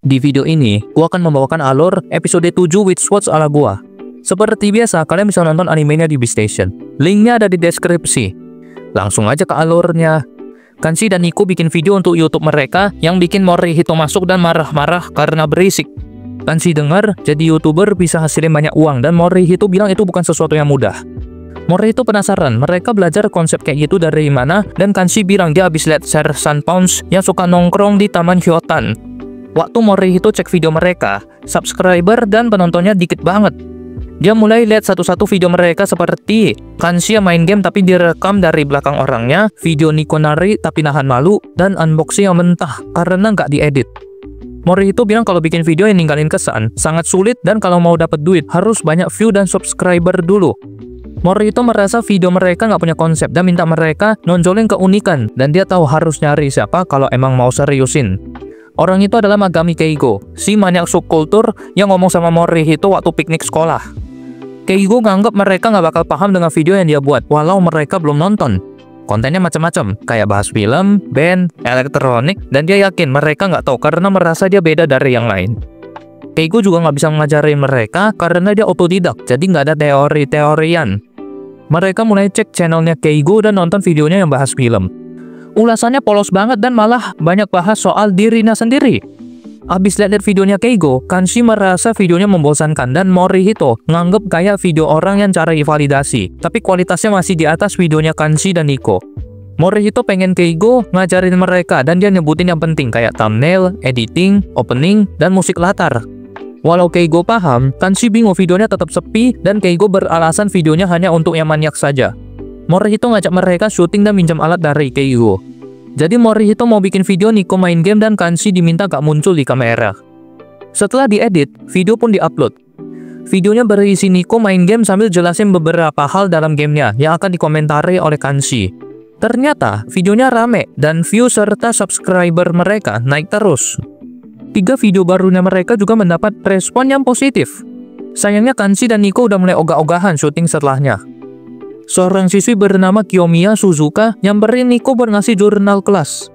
Di video ini, gua akan membawakan alur episode 7 with Swords ala gua. Seperti biasa, kalian bisa nonton animenya di Beastation. Linknya ada di deskripsi. Langsung aja ke alurnya. Kanshi dan Nico bikin video untuk YouTube mereka yang bikin Morihito masuk dan marah-marah karena berisik. Kanshi dengar jadi YouTuber bisa hasilin banyak uang dan Morihito bilang itu bukan sesuatu yang mudah. Morihito penasaran mereka belajar konsep kayak gitu dari mana, dan Kanshi bilang dia habis lihat Sersan Pounce yang suka nongkrong di Taman Hyotan. Waktu Morihito cek video mereka, subscriber dan penontonnya dikit banget. Dia mulai lihat satu-satu video mereka seperti Kanshi yang main game tapi direkam dari belakang orangnya, video Nico nari tapi nahan malu, dan unboxing yang mentah karena nggak diedit. Morihito bilang kalau bikin video yang ninggalin kesan sangat sulit, dan kalau mau dapat duit harus banyak view dan subscriber dulu. Morihito merasa video mereka nggak punya konsep dan minta mereka nonjolin keunikan, dan dia tahu harus nyari siapa kalau emang mau seriusin. Orang itu adalah Megami Keigo, si maniak subkultur yang ngomong sama Morihito waktu piknik sekolah. Keigo nganggap mereka nggak bakal paham dengan video yang dia buat, walau mereka belum nonton. Kontennya macam-macam, kayak bahas film, band, elektronik, dan dia yakin mereka nggak tahu karena merasa dia beda dari yang lain. Keigo juga nggak bisa ngajarin mereka karena dia otodidak, jadi nggak ada teori-teorian. Mereka mulai cek channelnya Keigo dan nonton videonya yang bahas film. Ulasannya polos banget dan malah banyak bahas soal dirinya sendiri. Abis lihat videonya Keigo, Kanshi merasa videonya membosankan dan Morihito nganggep kayak video orang yang cari validasi, tapi kualitasnya masih di atas videonya Kanshi dan Nico. Morihito pengen Keigo ngajarin mereka dan dia nyebutin yang penting kayak thumbnail, editing, opening, dan musik latar. Walau Keigo paham, Kanshi bingung videonya tetap sepi dan Keigo beralasan videonya hanya untuk yang maniak saja. Morihito ngajak mereka syuting dan minjam alat dari Keigo. Jadi Morihito mau bikin video Nico main game dan Kanshi diminta gak muncul di kamera. Setelah diedit, video pun diupload. Videonya berisi Nico main game sambil jelasin beberapa hal dalam gamenya yang akan dikomentari oleh Kanshi. Ternyata videonya rame dan view serta subscriber mereka naik terus. 3 video barunya mereka juga mendapat respon yang positif. Sayangnya Kanshi dan Nico udah mulai ogah-ogahan syuting setelahnya. Seorang siswi bernama Kiyomiya Suzuka nyamperin Nico buat ngasih jurnal kelas.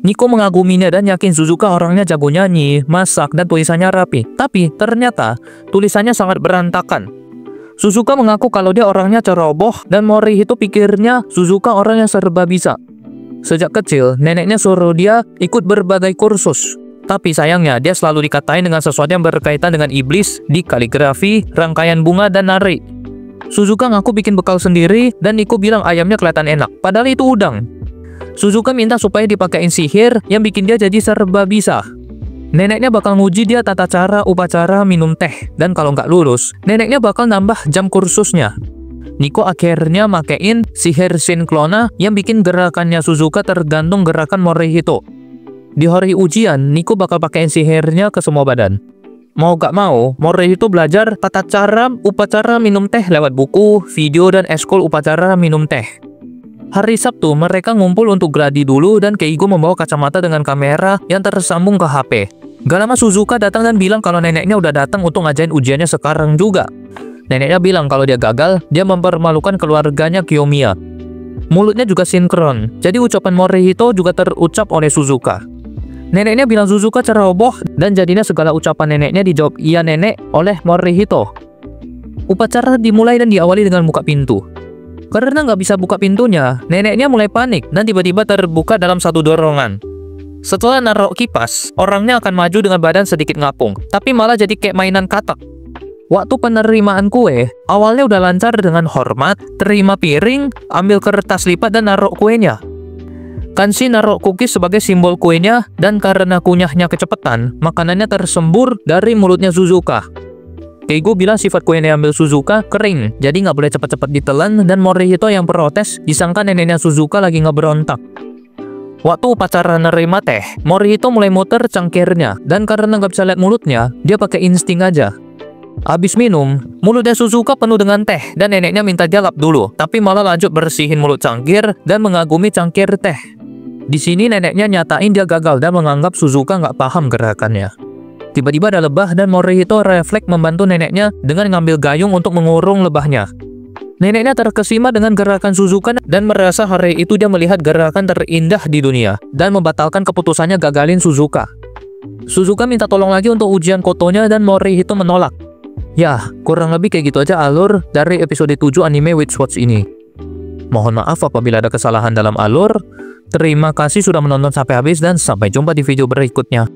Nico mengaguminya dan yakin Suzuka orangnya jago nyanyi, masak, dan tulisannya rapi. Tapi ternyata tulisannya sangat berantakan. Suzuka mengaku kalau dia orangnya ceroboh dan Morihito pikirnya Suzuka orang yang serba bisa. Sejak kecil, neneknya suruh dia ikut berbagai kursus. Tapi sayangnya dia selalu dikatain dengan sesuatu yang berkaitan dengan iblis di kaligrafi, rangkaian bunga, dan nari. Suzuka ngaku bikin bekal sendiri dan Nico bilang ayamnya kelihatan enak, padahal itu udang. Suzuka minta supaya dipakein sihir yang bikin dia jadi serba bisa. Neneknya bakal nguji dia tata cara upacara minum teh, dan kalau nggak lulus, neneknya bakal nambah jam kursusnya. Nico akhirnya makein sihir Shinklona yang bikin gerakannya Suzuka tergantung gerakan Morihito. Di hari ujian, Nico bakal pakein sihirnya ke semua badan. Mau gak mau, Morihito belajar tata cara upacara minum teh lewat buku, video, dan eskul upacara minum teh. Hari Sabtu, mereka ngumpul untuk gladi dulu dan Keigo membawa kacamata dengan kamera yang tersambung ke HP. Gak lama Suzuka datang dan bilang kalau neneknya udah datang untuk ngajain ujiannya sekarang juga. Neneknya bilang kalau dia gagal, dia mempermalukan keluarganya Kiyomiya. Mulutnya juga sinkron, jadi ucapan Morihito juga terucap oleh Suzuka. Neneknya bilang Suzuka ceroboh dan jadinya segala ucapan neneknya dijawab iya nenek oleh Morihito. Upacara dimulai dan diawali dengan buka pintu. Karena nggak bisa buka pintunya, neneknya mulai panik dan tiba-tiba terbuka dalam satu dorongan. Setelah naruh kipas, orangnya akan maju dengan badan sedikit ngapung, tapi malah jadi kayak mainan katak. Waktu penerimaan kue, awalnya udah lancar dengan hormat, terima piring, ambil kertas lipat dan naruh kuenya. Kanshi naruh cookies sebagai simbol kuenya, dan karena kunyahnya kecepatan, makanannya tersembur dari mulutnya Suzuka. Keigo bilang sifat kue yang diambil Suzuka kering, jadi nggak boleh cepat-cepat ditelan, dan Morihito yang protes disangka neneknya Suzuka lagi ngeberontak. Waktu upacara nerima teh, Morihito mulai muter cangkirnya, dan karena nggak bisa lihat mulutnya, dia pakai insting aja. Abis minum, mulutnya Suzuka penuh dengan teh, dan neneknya minta dia lap dulu, tapi malah lanjut bersihin mulut cangkir dan mengagumi cangkir teh. Di sini neneknya nyatain dia gagal dan menganggap Suzuka nggak paham gerakannya. Tiba-tiba ada lebah dan Morihito refleks membantu neneknya dengan ngambil gayung untuk mengurung lebahnya. Neneknya terkesima dengan gerakan Suzuka dan merasa hari itu dia melihat gerakan terindah di dunia dan membatalkan keputusannya gagalin Suzuka. Suzuka minta tolong lagi untuk ujian kotonya dan Morihito menolak. Ya, kurang lebih kayak gitu aja alur dari episode 7 anime With Swords ini. Mohon maaf apabila ada kesalahan dalam alur. Terima kasih sudah menonton sampai habis dan sampai jumpa di video berikutnya.